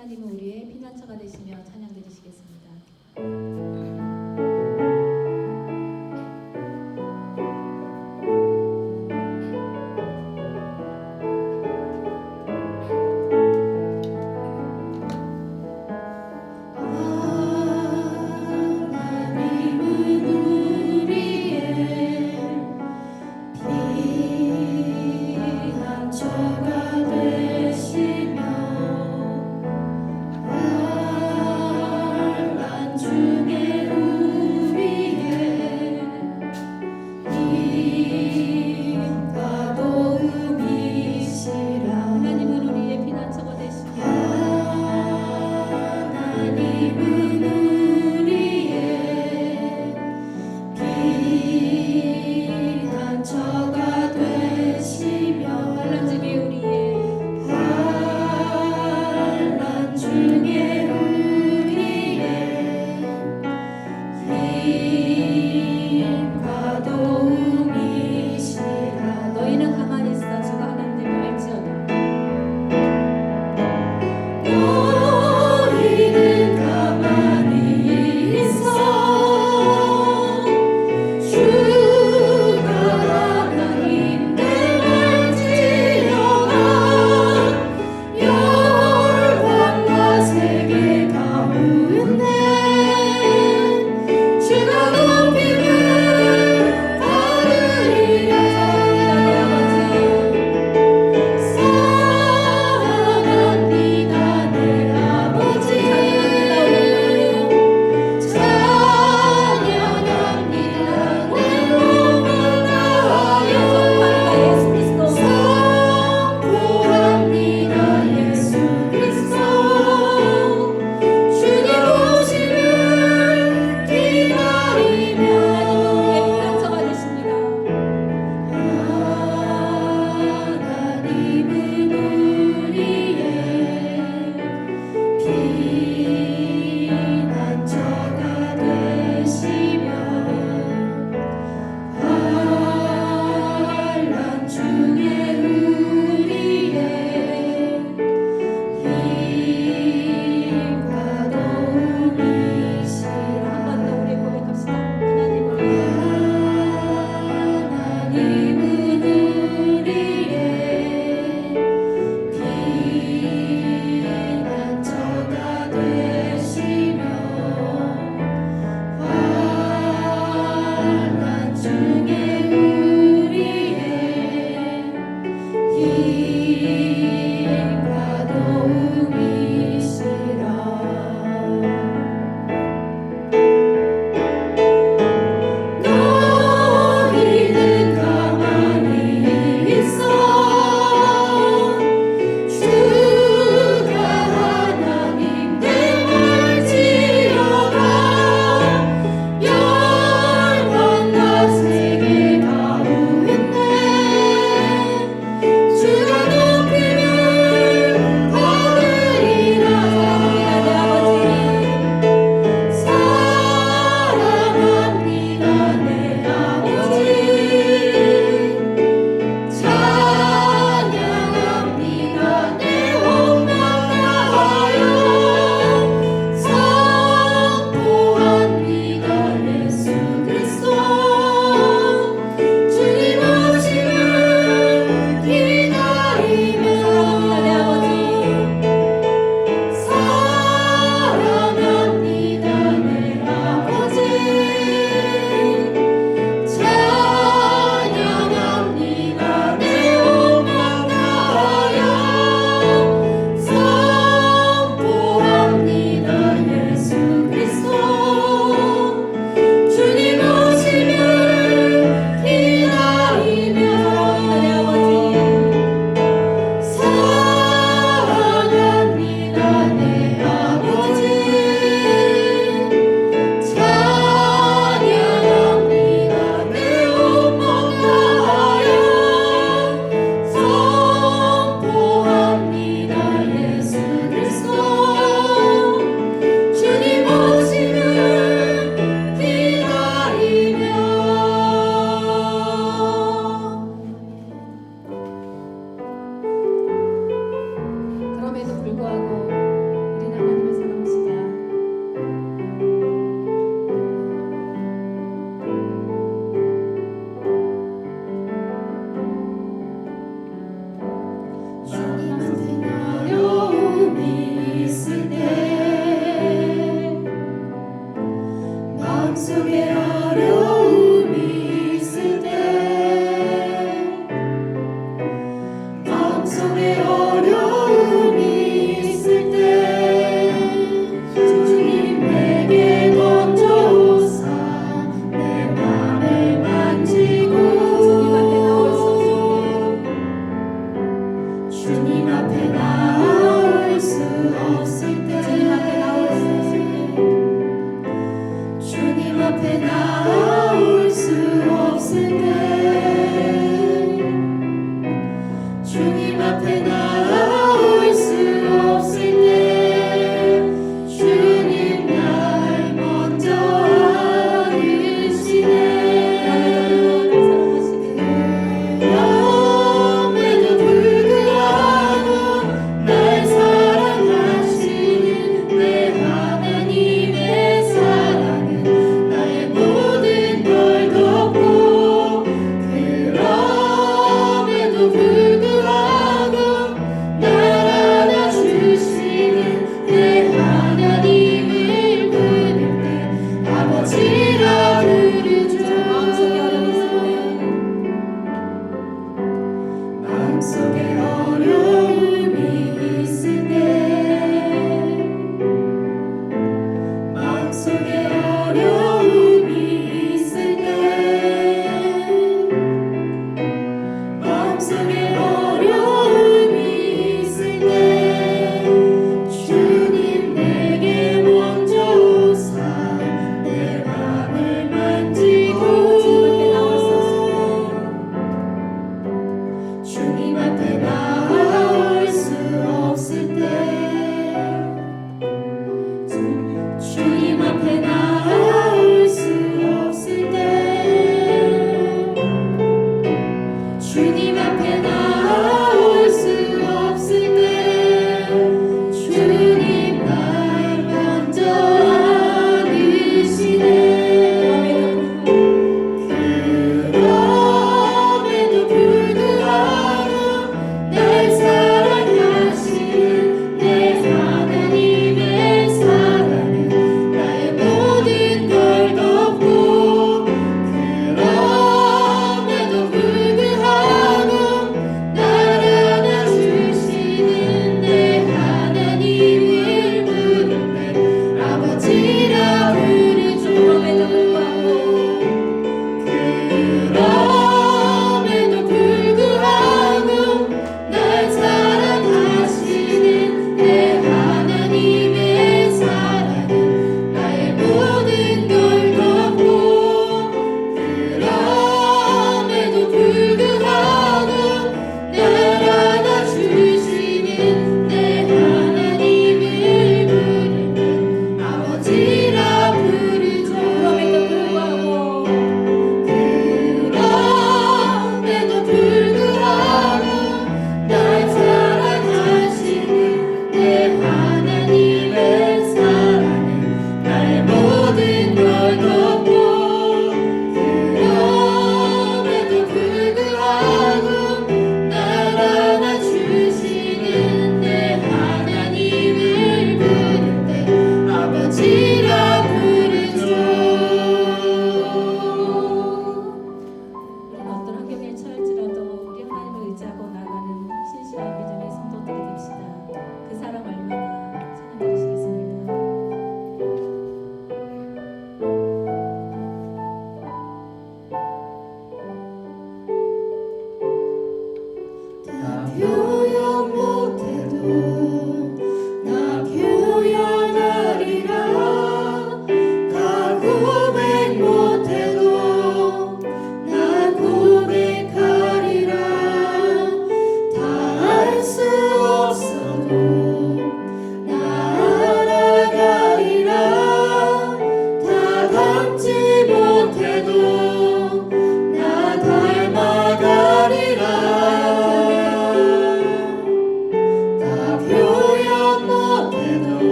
하나님은 우리의 피난처가 되시며 찬양 드리시겠습니다. 중에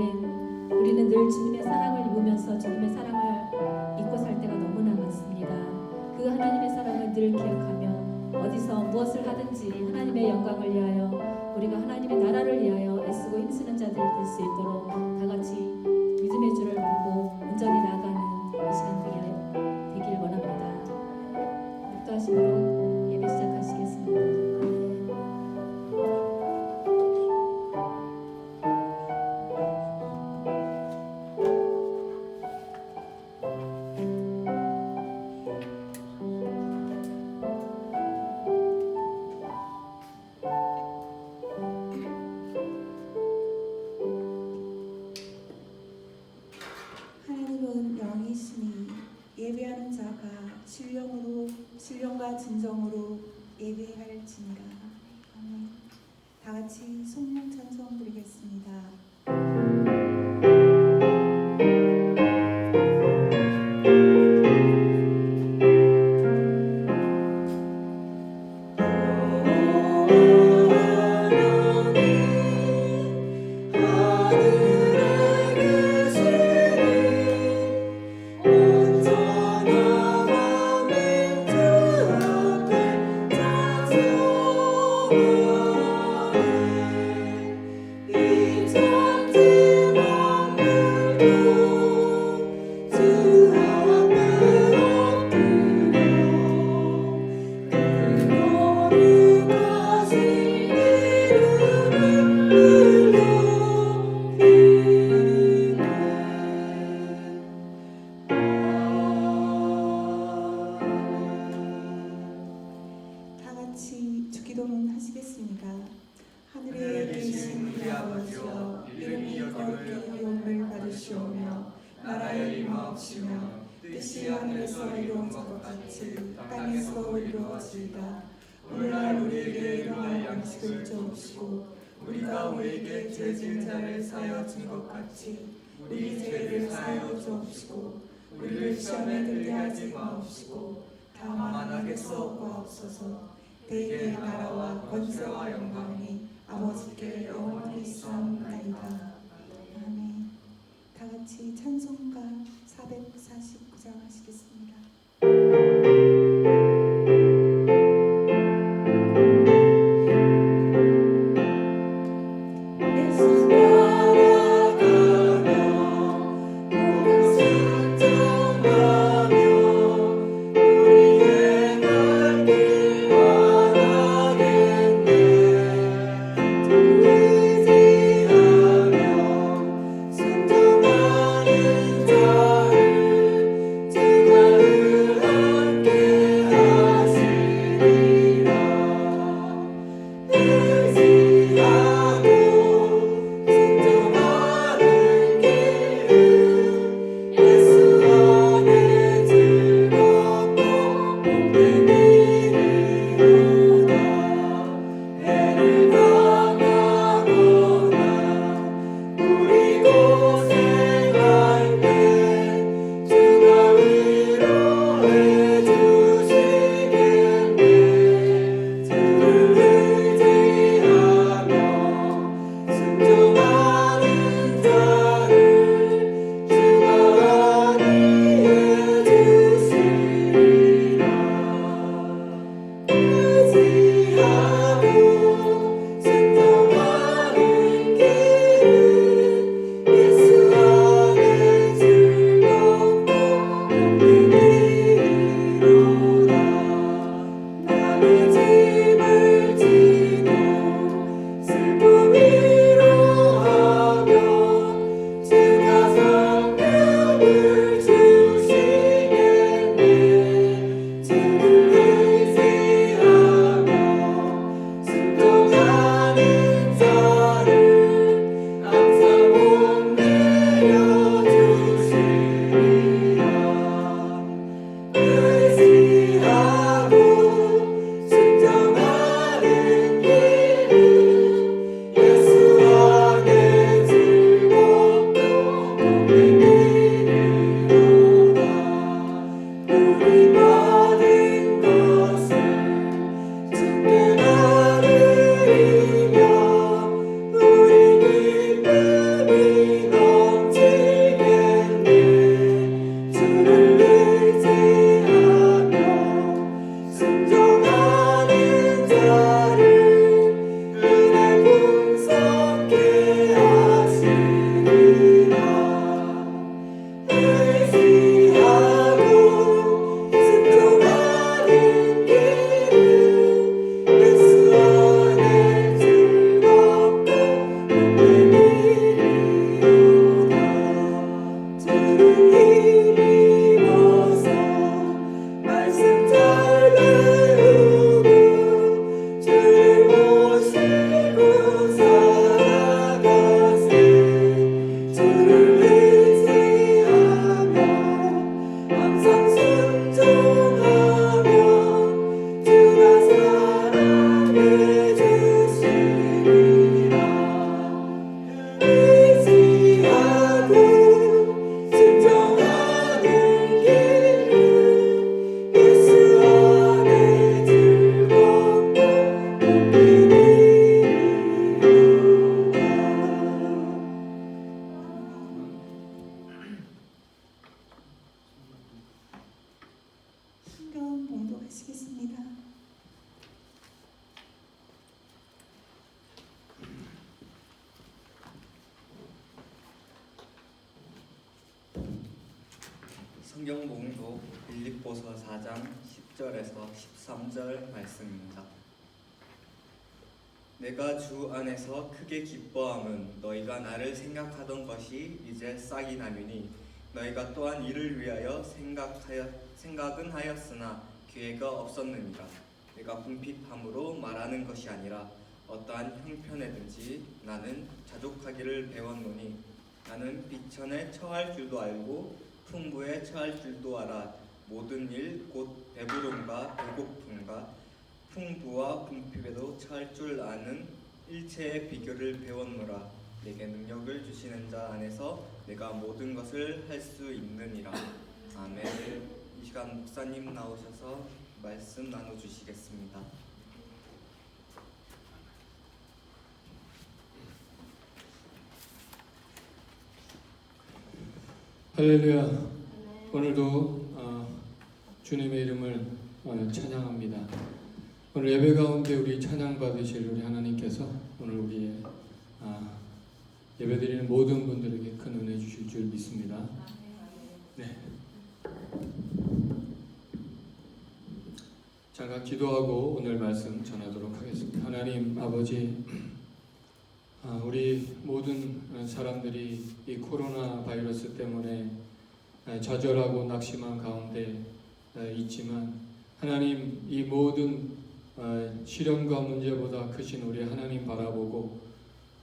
때는 우리는 늘 주님의 사랑을 입으면서 주님의 사랑을 잊고 살 때가 너무나 많습니다. 그 하나님의 사랑을 늘 기억하며 어디서 무엇을 하든지 하나님의 영광을 위하여 우리가 하나님의 나라를 위하여 애쓰고 힘쓰는 자들 될 수 있도록 다 같이 믿음의 줄을 보고 온전히 나아가는 이 시간 되길 원합니다. 묵도하심으로 예배 시작하시겠습니다. 예배하는 자가 신령과 진정으로 예배할지니라. 아멘. 다 같이 성령 찬송 부르겠습니다. 하늘에 계신 우리 아버지여, 이름이 거룩히 여김을 받으시오며 나라의 임하옵시며 뜻이 하늘에서 이루어진 것 같이 땅에서 이루어지이다. 오늘날 우리에게 일용할 양식을 주옵시고 우리가 우리에게 죄 지은 자를 사하여 준 것 같이 우리 죄를 사하여 주옵시고 우리를 시험에 들게 하지 마옵시고 다만 악에서 구하옵소서. 대의 나라와 권세와 영광이 아버지께 영원히 있사옵나이다. 아멘. 다 같이 찬송가 449장 하시겠습니다. 의지하며 성경 봉독 빌립보서 4장 10절에서 13절 말씀입니다. 내가 주 안에서 크게 기뻐함은 너희가 나를 생각하던 것이 이제 싹이 나미니 너희가 또한 이를 위하여 생각은 하였으나 기회가 없었느니라. 내가 궁핍함으로 말하는 것이 아니라 어떠한 형편에든지 나는 자족하기를 배웠노니 나는 비천에 처할 줄도 알고 풍부에 처할 줄도 알아. 모든 일 곧 배부름과 배고픔과 풍부와 궁핍에도 처할 줄 아는 일체의 비결을 배웠노라. 내게 능력을 주시는 자 안에서 내가 모든 것을 할 수 있느니라. 아멘. 이 시간 목사님 나오셔서 말씀 나눠주시겠습니다. 할렐루야. 오늘도 주님의 이름을 찬양합니다. 오늘 예배 가운데 우리 찬양 받으실 우리 하나님께서 오늘 우리의 예배드리는 모든 분들에게 큰 은혜 주실 줄 믿습니다. 네. 잠깐 기도하고 오늘 말씀 전하도록 하겠습니다. 하나님 아버지, 우리 모든 사람들이 이 코로나 바이러스 때문에 좌절하고 낙심한 가운데 있지만 하나님, 이 모든 시련과 문제보다 크신 우리 하나님 바라보고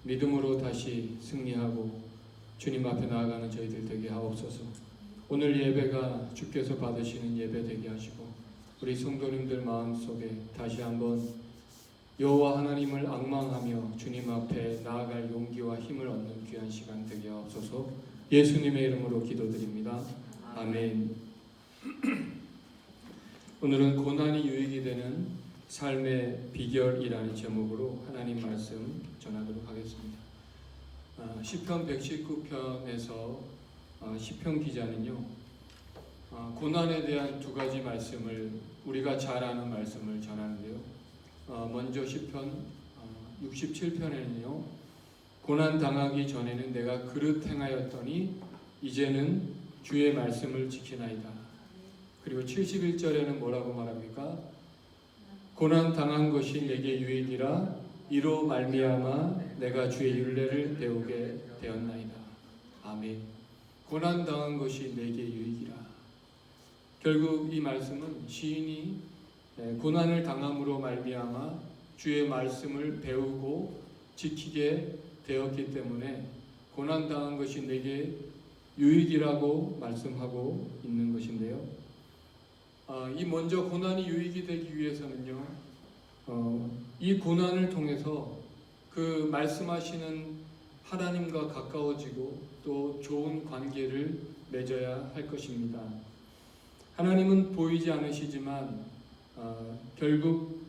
믿음으로 다시 승리하고 주님 앞에 나아가는 저희들 되게 하옵소서. 오늘 예배가 주께서 받으시는 예배 되게 하시고 우리 성도님들 마음속에 다시 한번 여호와 하나님을 앙망하며 주님 앞에 나아갈 용기와 힘을 얻는 귀한 시간 되게 하옵소서. 예수님의 이름으로 기도드립니다. 아멘. 오늘은 고난이 유익이 되는 삶의 비결이라는 제목으로 하나님 말씀 전하도록 하겠습니다. 시편 119편에서 시편 기자는요, 고난에 대한 두 가지 말씀을 우리가 잘 아는 말씀을 전하는데요. 먼저 시편 67편에는요, 고난 당하기 전에는 내가 그릇 행하였더니 이제는 주의 말씀을 지키나이다. 그리고 71절에는 뭐라고 말합니까? 고난 당한 것이 내게 유익이라 이로 말미암아 내가 주의 율례를 배우게 되었나이다. 아멘. 고난 당한 것이 내게 유익이라. 결국 이 말씀은 시인이 고난을 당함으로 말미암아 주의 말씀을 배우고 지키게 되었기 때문에 고난 당한 것이 내게 유익이라고 말씀하고 있는 것인데요. 이 먼저 고난이 유익이 되기 위해서는요, 이 고난을 통해서 그 말씀하시는 하나님과 가까워지고 또 좋은 관계를 맺어야 할 것입니다. 하나님은 보이지 않으시지만 결국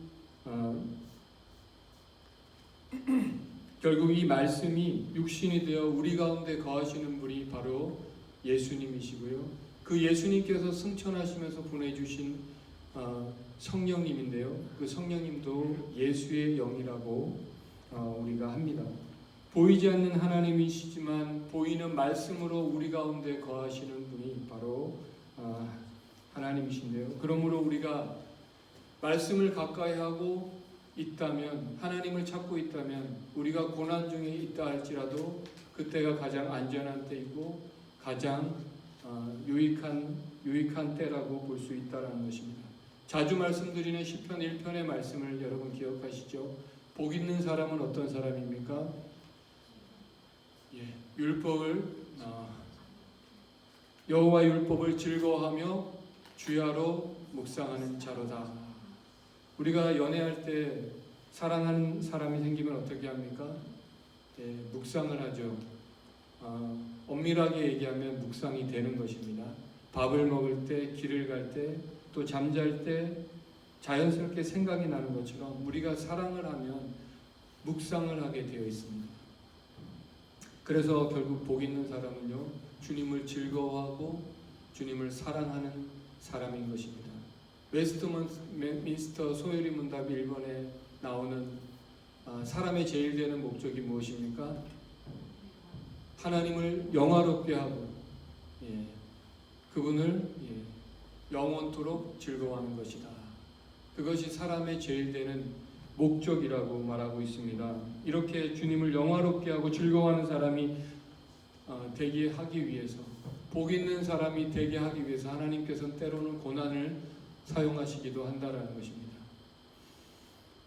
이 말씀이 육신이 되어 우리 가운데 거하시는 분이 바로 예수님이시고요. 그 예수님께서 승천하시면서 보내주신 성령님인데요. 그 성령님도 예수의 영이라고 우리가 합니다. 보이지 않는 하나님이시지만 보이는 말씀으로 우리 가운데 거하시는 분이 바로 하나님이신데요. 그러므로 우리가 말씀을 가까이 하고 있다면, 하나님을 찾고 있다면, 우리가 고난 중에 있다 할지라도 그때가 가장 안전한 때이고 가장 유익한 때라고 볼 수 있다는 것입니다. 자주 말씀드리는 시편 1편의 말씀을 여러분 기억하시죠? 복 있는 사람은 어떤 사람입니까? 율법을 여호와 율법을 즐거워하며 주야로 묵상하는 자로다. 우리가 연애할 때 사랑하는 사람이 생기면 어떻게 합니까? 묵상을 하죠. 엄밀하게 얘기하면 묵상이 되는 것입니다. 밥을 먹을 때, 길을 갈 때, 또 잠잘 때 자연스럽게 생각이 나는 것처럼 우리가 사랑을 하면 묵상을 하게 되어 있습니다. 그래서 결국 복 있는 사람은요, 주님을 즐거워하고 주님을 사랑하는 사람인 것입니다. 웨스트민스터 소요리 문답 1번에 나오는 사람의 제일 되는 목적이 무엇입니까? 하나님을 영화롭게 하고 그분을 영원토록 즐거워하는 것이다. 그것이 사람의 제일 되는 목적이라고 말하고 있습니다. 이렇게 주님을 영화롭게 하고 즐거워하는 사람이 되게 하기 위해서, 복 있는 사람이 되게 하기 위해서 하나님께서는 때로는 고난을 사용하시기도 한다라는 것입니다.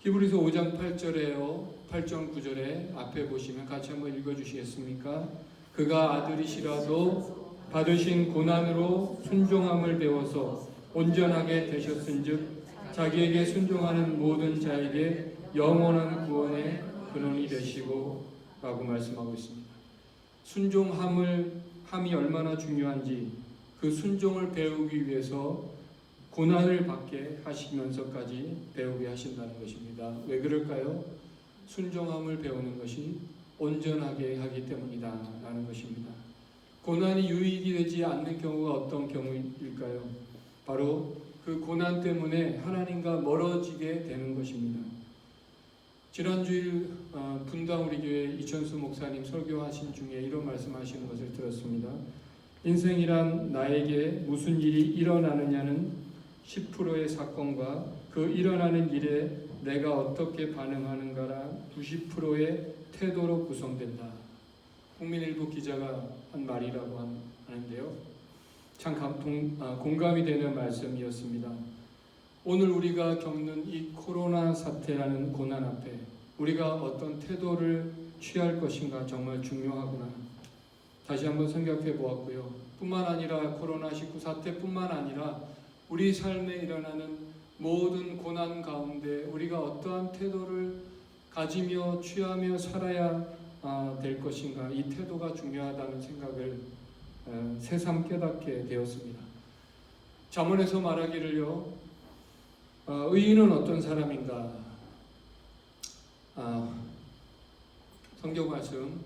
히브리서 5장 8절에요. 8절 9절에 앞에 보시면 같이 한번 읽어주시겠습니까? 그가 아들이시라도 받으신 고난으로 순종함을 배워서 온전하게 되셨은즉 자기에게 순종하는 모든 자에게 영원한 구원의 근원이 되시고 라고 말씀하고 있습니다. 순종함이 얼마나 중요한지 그 순종을 배우기 위해서 고난을 받게 하시면서까지 배우게 하신다는 것입니다. 왜 그럴까요? 순종함을 배우는 것이 온전하게 하기 때문이다 라는 것입니다. 고난이 유익이 되지 않는 경우가 어떤 경우일까요? 바로 그 고난 때문에 하나님과 멀어지게 되는 것입니다. 지난주일 분당 우리 교회 이천수 목사님 설교하신 중에 이런 말씀하시는 것을 들었습니다. 인생이란 나에게 무슨 일이 일어나느냐는 10%의 사건과 그 일어나는 일에 내가 어떻게 반응하는가란 90%의 태도로 구성된다. 국민일보 기자가 한 말이라고 하는데요. 참 공감이 되는 말씀이었습니다. 오늘 우리가 겪는 이 코로나 사태라는 고난 앞에 우리가 어떤 태도를 취할 것인가 정말 중요하구나. 다시 한번 생각해 보았고요. 뿐만 아니라 코로나19 사태뿐만 아니라 우리 삶에 일어나는 모든 고난 가운데 우리가 어떠한 태도를 가지며 취하며 살아야 될 것인가, 이 태도가 중요하다는 생각을 새삼 깨닫게 되었습니다. 잠언에서 말하기를요, 의인은 어떤 사람인가? 성경 말씀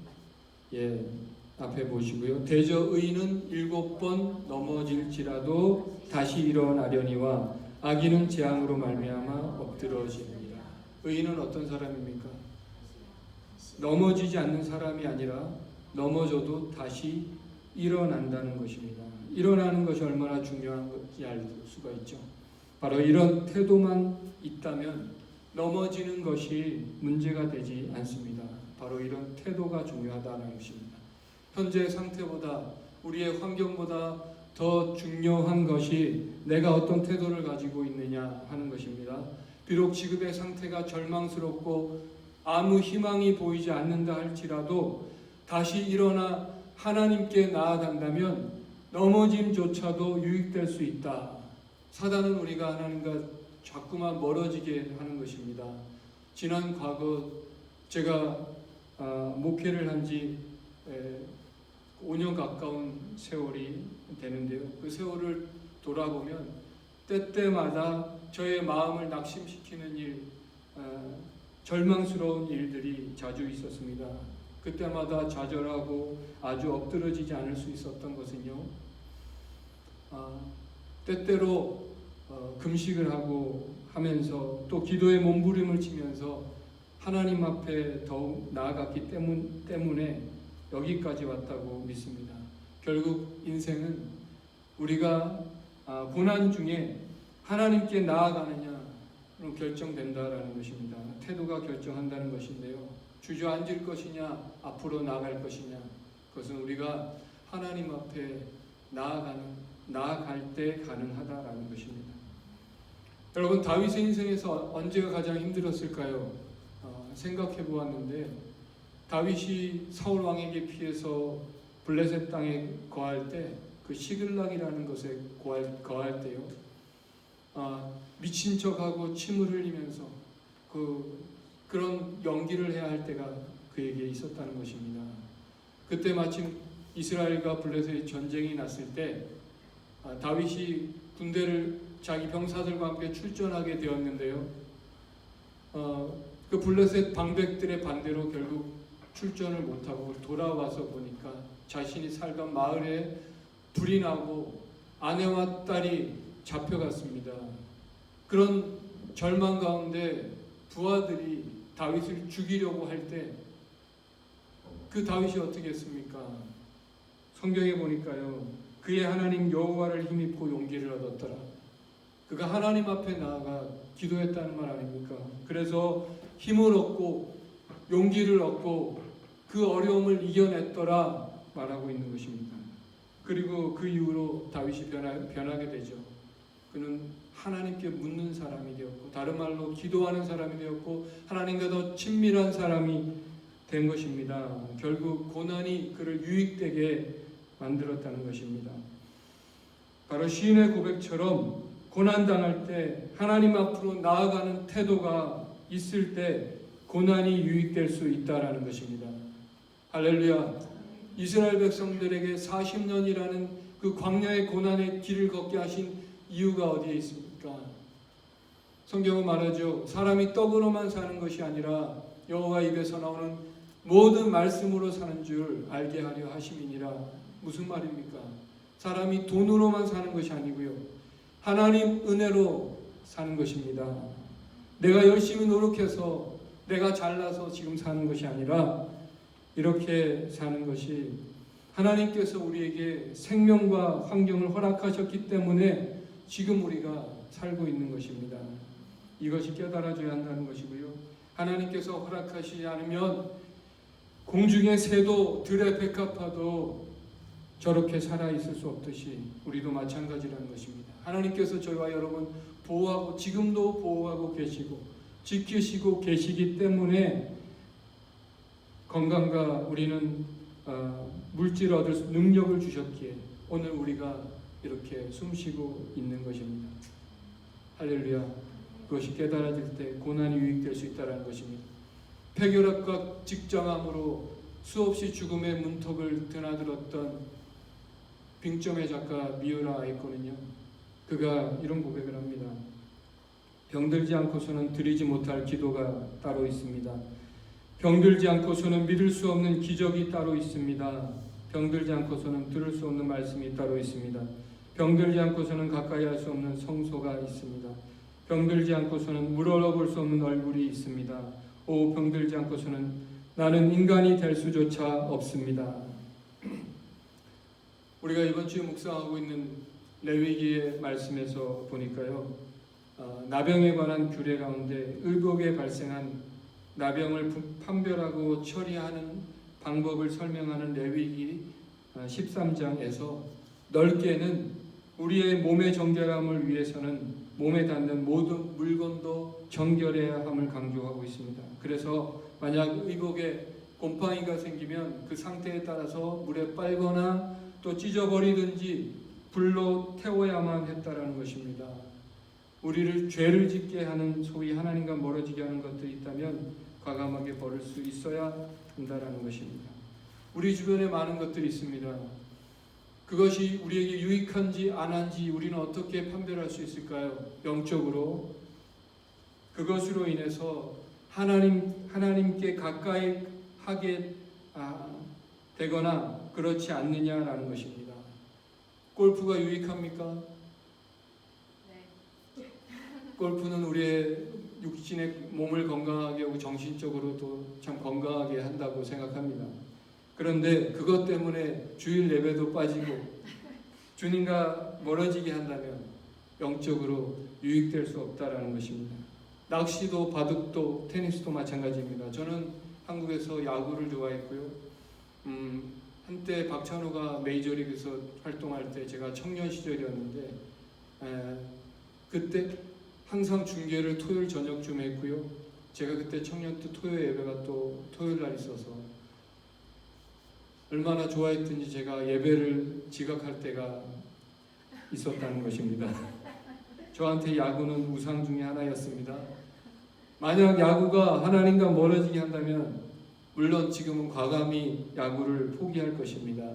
앞에 보시고요. 대저 의인은 7번 넘어질지라도 다시 일어나려니와 악인은 재앙으로 말미암아 엎드러지리라. 의인은 어떤 사람입니까? 넘어지지 않는 사람이 아니라 넘어져도 다시 일어난다는 것입니다. 일어나는 것이 얼마나 중요한지 알 수가 있죠. 바로 이런 태도만 있다면 넘어지는 것이 문제가 되지 않습니다. 바로 이런 태도가 중요하다는 것입니다. 현재 상태보다 우리의 환경보다 더 중요한 것이 내가 어떤 태도를 가지고 있느냐 하는 것입니다. 비록 지금의 상태가 절망스럽고 아무 희망이 보이지 않는다 할지라도 다시 일어나 하나님께 나아간다면 넘어짐조차도 유익될 수 있다. 사단은 우리가 하나님과 자꾸만 멀어지게 하는 것입니다. 지난 과거 제가 목회를 한 지 5년 가까운 세월이 되는데요. 그 세월을 돌아보면 때때마다 저의 마음을 낙심시키는 일, 절망스러운 일들이 자주 있었습니다. 그때마다 좌절하고 아주 엎드러지지 않을 수 있었던 것은요, 때때로 금식을 하고 하면서 또 기도에 몸부림을 치면서 하나님 앞에 더욱 나아갔기 때문에 여기까지 왔다고 믿습니다. 결국 인생은 우리가 고난 중에 하나님께 나아가느냐 결정된다라는 것입니다. 태도가 결정한다는 것인데요. 주저앉을 것이냐 앞으로 나아갈 것이냐, 그것은 우리가 하나님 앞에 나아갈 때 가능하다라는 것입니다. 여러분, 다윗의 인생에서 언제가 가장 힘들었을까요? 생각해 보았는데 다윗이 사울 왕에게 피해서 블레셋 땅에 거할 때, 그 시글락이라는 것에 거할 때요, 미친 척하고 침을 흘리면서 그런 연기를 해야 할 때가 그에게 있었다는 것입니다. 그때 마침 이스라엘과 블레셋의 전쟁이 났을 때 다윗이 군대를 자기 병사들과 함께 출전하게 되었는데요. 그 블레셋 방백들의 반대로 결국 출전을 못하고 돌아와서 보니까 자신이 살던 마을에 불이 나고 아내와 딸이 잡혀갔습니다. 그런 절망 가운데 부하들이 다윗을 죽이려고 할 때 그 다윗이 어떻게 했습니까? 성경에 보니까요, 그의 하나님 여호와를 힘입고 용기를 얻었더라. 그가 하나님 앞에 나아가 기도했다는 말 아닙니까? 그래서 힘을 얻고 용기를 얻고 그 어려움을 이겨냈더라 말하고 있는 것입니다. 그리고 그 이후로 다윗이 변하게 되죠. 그는 하나님께 묻는 사람이 되었고, 다른 말로 기도하는 사람이 되었고, 하나님과 더 친밀한 사람이 된 것입니다. 결국 고난이 그를 유익되게 만들었다는 것입니다. 바로 시인의 고백처럼 고난당할 때 하나님 앞으로 나아가는 태도가 있을 때 고난이 유익될 수 있다는 것입니다. 할렐루야. 이스라엘 백성들에게 40년이라는 그 광야의 고난의 길을 걷게 하신 이유가 어디에 있습니까? 성경은 말하죠. 사람이 떡으로만 사는 것이 아니라 여호와 입에서 나오는 모든 말씀으로 사는 줄 알게 하려 하심이니라. 무슨 말입니까? 사람이 돈으로만 사는 것이 아니고요, 하나님 은혜로 사는 것입니다. 내가 열심히 노력해서 내가 잘나서 지금 사는 것이 아니라 이렇게 사는 것이 하나님께서 우리에게 생명과 환경을 허락하셨기 때문에 지금 우리가 살고 있는 것입니다. 이것이 깨달아져야 한다는 것이고요. 하나님께서 허락하시지 않으면 공중의 새도 들의 백합화도 저렇게 살아있을 수 없듯이 우리도 마찬가지라는 것입니다. 하나님께서 저희와 여러분 보호하고 지금도 보호하고 계시고 지키시고 계시기 때문에 건강과 우리는 물질을 얻을 능력을 주셨기에 오늘 우리가 이렇게 숨쉬고 있는 것입니다. 할렐루야. 그것이 깨달아질 때 고난이 유익될 수 있다는 것입니다. 폐결핵과 직장암으로 수없이 죽음의 문턱을 드나들었던 빙점의 작가 미우라 아이코는요, 그가 이런 고백을 합니다. 병들지 않고서는 드리지 못할 기도가 따로 있습니다. 병들지 않고서는 믿을 수 없는 기적이 따로 있습니다. 병들지 않고서는 들을 수 없는 말씀이 따로 있습니다. 병들지 않고서는 가까이 할 수 없는 성소가 있습니다. 병들지 않고서는 물어볼 수 없는 얼굴이 있습니다. 오, 병들지 않고서는 나는 인간이 될 수조차 없습니다. 우리가 이번 주에 묵상하고 있는 레위기의 말씀에서 보니까요, 나병에 관한 규례 가운데 의복에 발생한 나병을 판별하고 처리하는 방법을 설명하는 레위기 13장에서 넓게는 우리의 몸의 정결함을 위해서는 몸에 닿는 모든 물건도 정결해야 함을 강조하고 있습니다. 그래서 만약 의복에 곰팡이가 생기면 그 상태에 따라서 물에 빨거나 또 찢어버리든지 불로 태워야만 했다라는 것입니다. 우리를 죄를 짓게 하는, 소위 하나님과 멀어지게 하는 것들이 있다면 과감하게 버릴 수 있어야 한다라는 것입니다. 우리 주변에 많은 것들이 있습니다. 그것이 우리에게 유익한지 안 한지 우리는 어떻게 판별할 수 있을까요? 영적으로 그것으로 인해서 하나님께 가까이 하게 되거나 그렇지 않느냐라는 것입니다. 골프가 유익합니까? 네. 골프는 우리의 육신의 몸을 건강하게 하고 정신적으로도 참 건강하게 한다고 생각합니다. 그런데 그것 때문에 주일 예배도 빠지고 주님과 멀어지게 한다면 영적으로 유익될 수 없다라는 것입니다. 낚시도 바둑도 테니스도 마찬가지입니다. 저는 한국에서 야구를 좋아했고요. 한때 박찬호가 메이저리그에서 활동할 때 제가 청년 시절이었는데 그때 항상 중계를 토요일 저녁쯤 했고요. 제가 그때 청년 때 토요일 예배가 또 토요일 날 있어서 얼마나 좋아했든지 제가 예배를 지각할 때가 있었다는 것입니다. 저한테 야구는 우상 중에 하나였습니다. 만약 야구가 하나님과 멀어지게 한다면 물론 지금은 과감히 야구를 포기할 것입니다.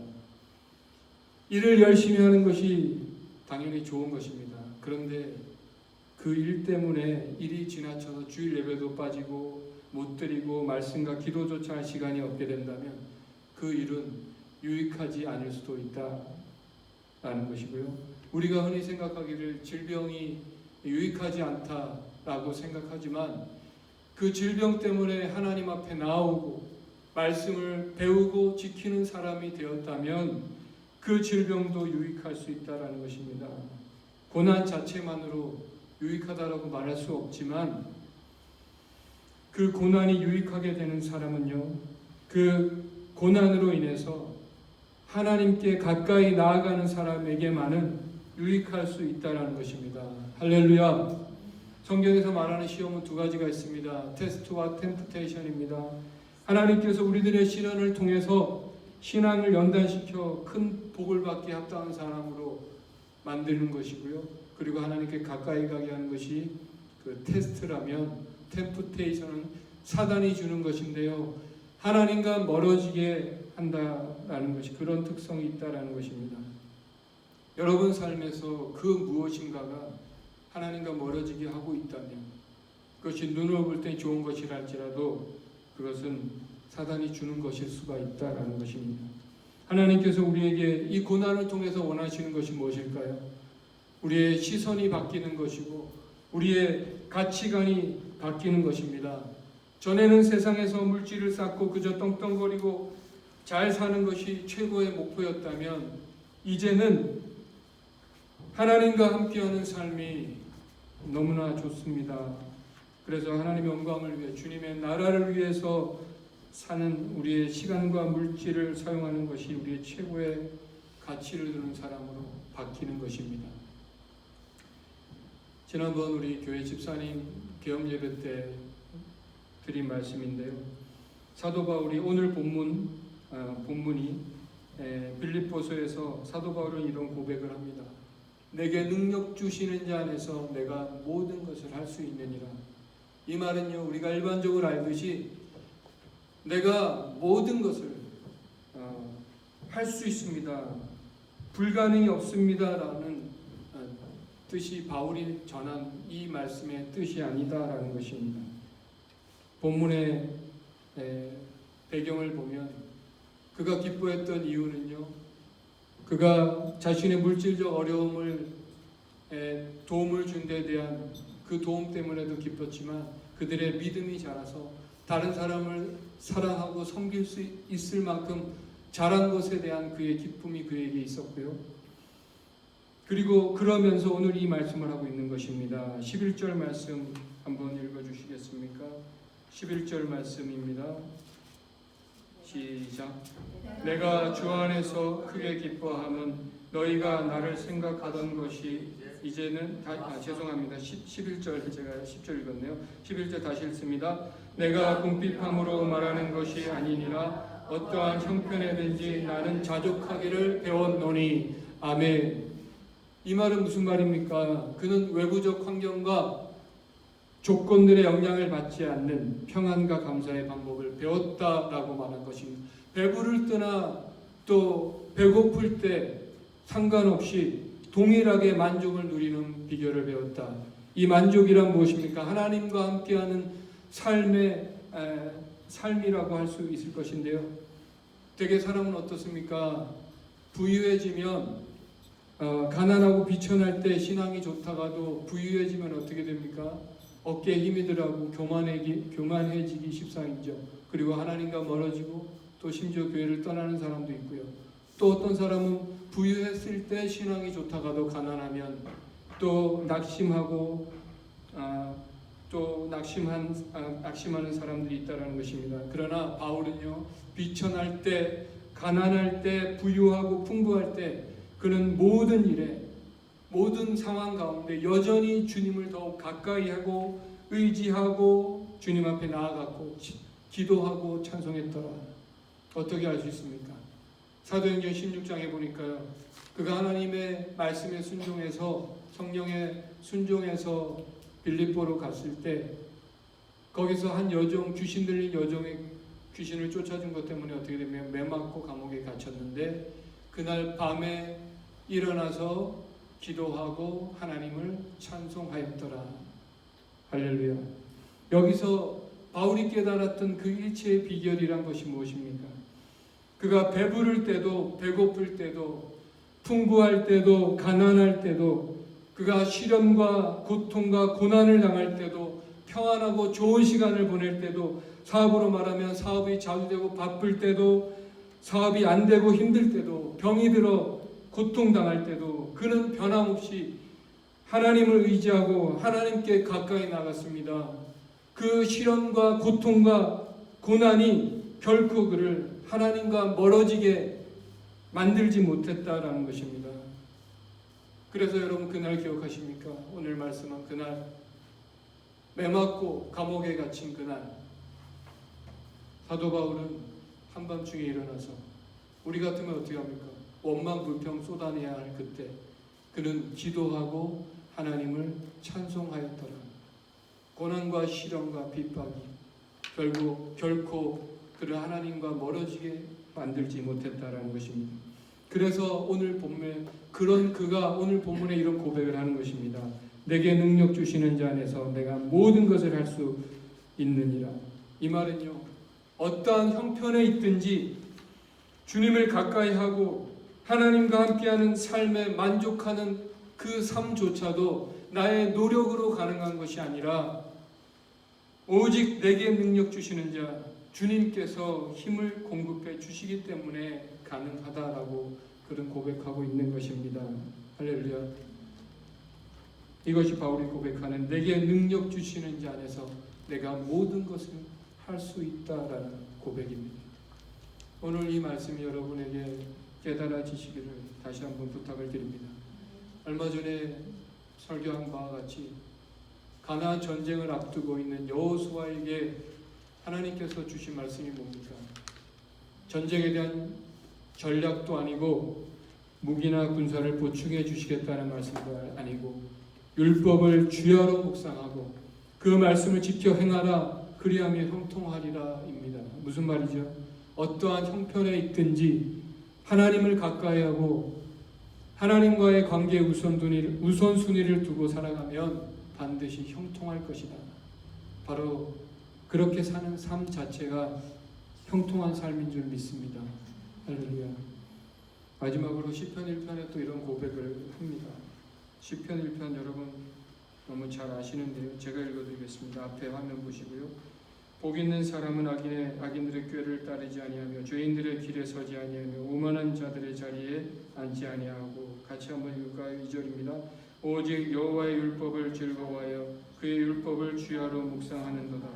일을 열심히 하는 것이 당연히 좋은 것입니다. 그런데 그 일 때문에 일이 지나쳐서 주일 예배도 빠지고 못 드리고 말씀과 기도조차 할 시간이 없게 된다면 그 일은 유익하지 않을 수도 있다라는 것이고요. 우리가 흔히 생각하기를 질병이 유익하지 않다라고 생각하지만 그 질병 때문에 하나님 앞에 나오고 말씀을 배우고 지키는 사람이 되었다면 그 질병도 유익할 수 있다라는 것입니다. 고난 자체만으로 유익하다라고 말할 수 없지만 그 고난이 유익하게 되는 사람은요, 그 고난으로 인해서 하나님께 가까이 나아가는 사람에게만은 유익할 수 있다라는 것입니다. 할렐루야. 성경에서 말하는 시험은 두 가지가 있습니다. 테스트와 템프테이션입니다. 하나님께서 우리들의 시련을 통해서 신앙을 연단시켜 큰 복을 받게 합당한 사람으로 만드는 것이고요. 그리고 하나님께 가까이 가게 하는 것이 그 테스트라면, 템프테이션은 사단이 주는 것인데요. 하나님과 멀어지게 한다라는 것이, 그런 특성이 있다라는 것입니다. 여러분 삶에서 그 무엇인가가 하나님과 멀어지게 하고 있다면, 그것이 눈으로 볼 때 좋은 것이랄지라도 그것은 사단이 주는 것일 수가 있다라는 것입니다. 하나님께서 우리에게 이 고난을 통해서 원하시는 것이 무엇일까요? 우리의 시선이 바뀌는 것이고 우리의 가치관이 바뀌는 것입니다. 전에는 세상에서 물질을 쌓고 그저 떵떵거리고 잘 사는 것이 최고의 목표였다면 이제는 하나님과 함께하는 삶이 너무나 좋습니다. 그래서 하나님의 영광을 위해, 주님의 나라를 위해서 사는 우리의 시간과 물질을 사용하는 것이 우리의 최고의 가치를 두는 사람으로 바뀌는 것입니다. 지난번 우리 교회 집사님 개업 예배 때 드린 말씀인데요. 사도 바울이 오늘 본문이 빌립보서에서 사도 바울은 이런 고백을 합니다. 내게 능력 주시는 자 안에서 내가 모든 것을 할 수 있느니라. 이 말은요, 우리가 일반적으로 알듯이 내가 모든 것을 할 수 있습니다, 불가능이 없습니다라는 뜻이 바울이 전한 이 말씀의 뜻이 아니다라는 것입니다. 본문의 배경을 보면 그가 기뻐했던 이유는요, 그가 자신의 물질적 어려움을 도움을 준 데 대한 그 도움 때문에도 기뻤지만 그들의 믿음이 자라서 다른 사람을 사랑하고 섬길 수 있을 만큼 자란 것에 대한 그의 기쁨이 그에게 있었고요. 그리고 그러면서 오늘 이 말씀을 하고 있는 것입니다. 11절 말씀 한번 읽어주시겠습니까? 11절 말씀입니다. 시작. 내가 주 안에서 크게 기뻐함은 너희가 나를 생각하던 것이 이제는 죄송합니다. 11절 제가 10절 읽었네요. 11절 다시 읽습니다. 내가 궁핍함으로 말하는 것이 아니니라 어떠한 형편에든지 나는 자족하기를 배웠노니. 아멘. 이 말은 무슨 말입니까? 그는 외부적 환경과 조건들의 영향을 받지 않는 평안과 감사의 방법을 배웠다라고 말한 것입니다. 배부를 때나 또 배고플 때 상관없이 동일하게 만족을 누리는 비결을 배웠다. 이 만족이란 무엇입니까? 하나님과 함께하는 삶이라고 할 수 있을 것인데요. 되게 사람은 어떻습니까? 부유해지면 가난하고 비천할 때 신앙이 좋다가도 부유해지면 어떻게 됩니까? 어깨에 힘이 들어가고 교만해지기 십상이죠. 그리고 하나님과 멀어지고 또 심지어 교회를 떠나는 사람도 있고요. 또 어떤 사람은 부유했을 때 신앙이 좋다가도 가난하면 또 낙심하고 낙심하는 사람들이 있다는 것입니다. 그러나 바울은요, 비천할 때, 가난할 때, 부유하고 풍부할 때 그는 모든 일에, 모든 상황 가운데 여전히 주님을 더욱 가까이 하고 의지하고 주님 앞에 나아갔고 기도하고 찬송했더라. 어떻게 알 수 있습니까? 사도행전 16장에 보니까요, 그가 하나님의 말씀에 순종해서, 성령에 순종해서 빌립보로 갔을 때 거기서 한 여종, 귀신 들린 여종의 귀신을 쫓아준 것 때문에 어떻게 되면 매맞고 감옥에 갇혔는데 그날 밤에 일어나서 기도하고 하나님을 찬송하였더라. 할렐루야. 여기서 바울이 깨달았던 그 일체의 비결이란 것이 무엇입니까? 그가 배부를 때도 배고플 때도 풍부할 때도 가난할 때도 그가 시련과 고통과 고난을 당할 때도 평안하고 좋은 시간을 보낼 때도 사업으로 말하면 사업이 잘 되고 바쁠 때도 사업이 안 되고 힘들 때도, 병이 들어 고통당할 때도 그는 변함없이 하나님을 의지하고 하나님께 가까이 나갔습니다. 그 시련과 고통과 고난이 결코 그를 하나님과 멀어지게 만들지 못했다라는 것입니다. 그래서 여러분 그날 기억하십니까? 오늘 말씀은 그날 매맞고 감옥에 갇힌 그날 사도 바울은 한밤중에 일어나서 우리 같으면 어떻게 합니까? 원망 불평 쏟아내야 할 그때 그는 기도하고 하나님을 찬송하였더라. 고난과 시련과 핍박이 결코 그를 하나님과 멀어지게 만들지 못했다라는 것입니다. 그래서 오늘 본문에 그가 오늘 본문에 이런 고백을 하는 것입니다. 내게 능력 주시는 자 안에서 내가 모든 것을 할 수 있느니라. 이 말은요, 어떠한 형편에 있든지 주님을 가까이 하고 하나님과 함께하는 삶에 만족하는 그 삶조차도 나의 노력으로 가능한 것이 아니라 오직 내게 능력 주시는 자 주님께서 힘을 공급해 주시기 때문에 가능하다라고 그런 고백하고 있는 것입니다. 할렐루야. 이것이 바울이 고백하는 내게 능력 주시는 자 안에서 내가 모든 것을 할 수 있다라는 고백입니다. 오늘 이 말씀이 여러분에게 깨달아지시기를 다시 한번 부탁을 드립니다. 얼마 전에 설교한 바와 같이 가나안 전쟁을 앞두고 있는 여호수아에게 하나님께서 주신 말씀이 뭡니까? 전쟁에 대한 전략도 아니고 무기나 군사를 보충해 주시겠다는 말씀도 아니고 율법을 주야로 묵상하고 그 말씀을 지켜 행하라 그리하면 형통하리라 입니다. 무슨 말이죠? 어떠한 형편에 있든지 하나님을 가까이 하고 하나님과의 관계에 우선순위를 두고 살아가면 반드시 형통할 것이다. 바로 그렇게 사는 삶 자체가 형통한 삶인 줄 믿습니다. 할렐루야. 마지막으로 시편 1편에 또 이런 고백을 합니다. 시편 1편 여러분 너무 잘 아시는데요. 제가 읽어드리겠습니다. 앞에 화면 보시고요. 복 있는 사람은 악인들의 꾀를 따르지 아니하며 죄인들의 길에 서지 아니하며 오만한 자들의 자리에 앉지 아니하고 같이 한번 읽을까요? 2절입니다. 오직 여호와의 율법을 즐거워하여 그의 율법을 주야로 묵상하는도다.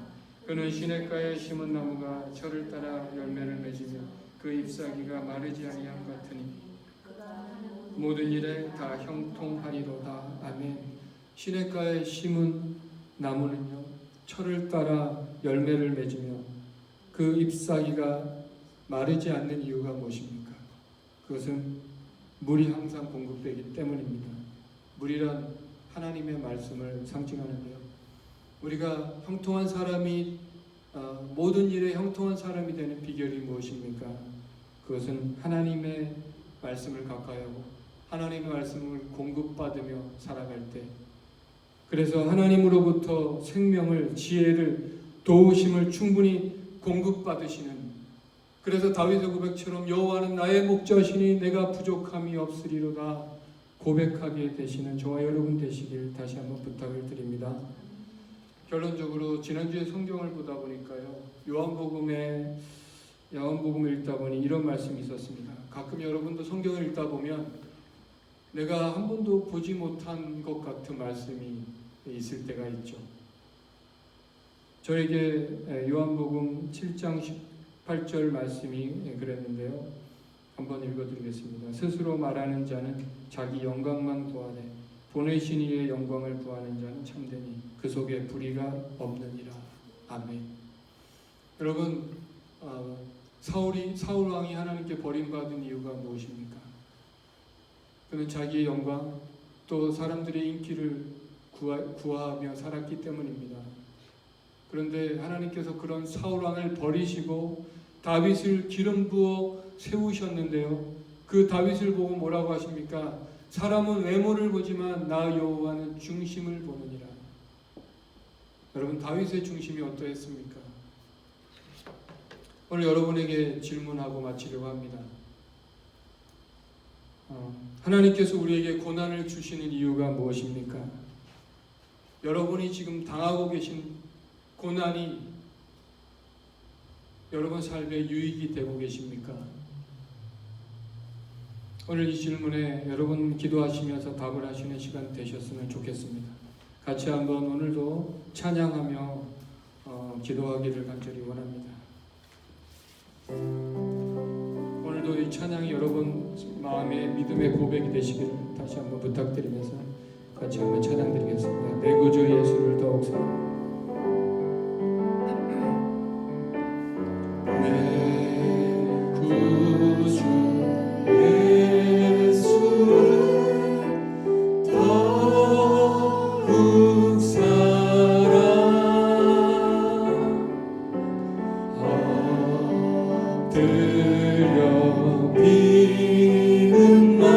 그는 시냇가에 심은 나무가 철을 따라 열매를 맺으며 그 잎사귀가 마르지 아니함 같으니 모든 일에 다 형통하리로다. 아멘. 시냇가에 심은 나무는요 철을 따라 열매를 맺으며 그 잎사귀가 마르지 않는 이유가 무엇입니까? 그것은 물이 항상 공급되기 때문입니다. 물이란 하나님의 말씀을 상징하는데요. 우리가 형통한 사람이 모든 일에 형통한 사람이 되는 비결이 무엇입니까? 그것은 하나님의 말씀을 가까이하고 하나님의 말씀을 공급받으며 살아갈 때 그래서 하나님으로부터 생명을 지혜를 도우심을 충분히 공급받으시는 그래서 다윗의 고백처럼 여호와는 나의 목자시니 내가 부족함이 없으리로다 고백하게 되시는 저와 여러분 되시길 다시 한번 부탁을 드립니다. 결론적으로 지난주에 성경을 보다 보니까요 요한복음을 읽다 보니 이런 말씀이 있었습니다. 가끔 여러분도 성경을 읽다 보면 내가 한 번도 보지 못한 것 같은 말씀이 있을 때가 있죠. 저에게 요한복음 7장 18절 말씀이 그랬는데요. 한번 읽어드리겠습니다. 스스로 말하는 자는 자기 영광만 구하되 보내신 이의 영광을 구하는 자는 참되니 그 속에 불의가 없느니라. 아멘. 여러분 사울 왕이 하나님께 버림받은 이유가 무엇입니까? 그는 자기의 영광 또 사람들의 인기를 구하며 살았기 때문입니다. 그런데 하나님께서 그런 사울 왕을 버리시고 다윗을 기름 부어 세우셨는데요. 그 다윗을 보고 뭐라고 하십니까? 사람은 외모를 보지만 나 여호와는 중심을 보느니라. 여러분 다윗의 중심이 어떠했습니까? 오늘 여러분에게 질문하고 마치려고 합니다. 하나님께서 우리에게 고난을 주시는 이유가 무엇입니까? 여러분이 지금 당하고 계신 고난이 여러분 삶에 유익이 되고 계십니까? 오늘 이 질문에 여러분 기도하시면서 답을 하시는 시간 되셨으면 좋겠습니다. 같이 한번 오늘도 찬양하며 기도하기를 간절히 원합니다. 오늘도 이 찬양이 여러분 마음의 믿음의 고백이 되시기를 다시 한번 부탁드리면서 같이 한번 찬양드리겠습니다. 내 구주 예수를 더욱 사랑합니다. 내 구주 예수를 더욱 사랑 엎드려 비는 말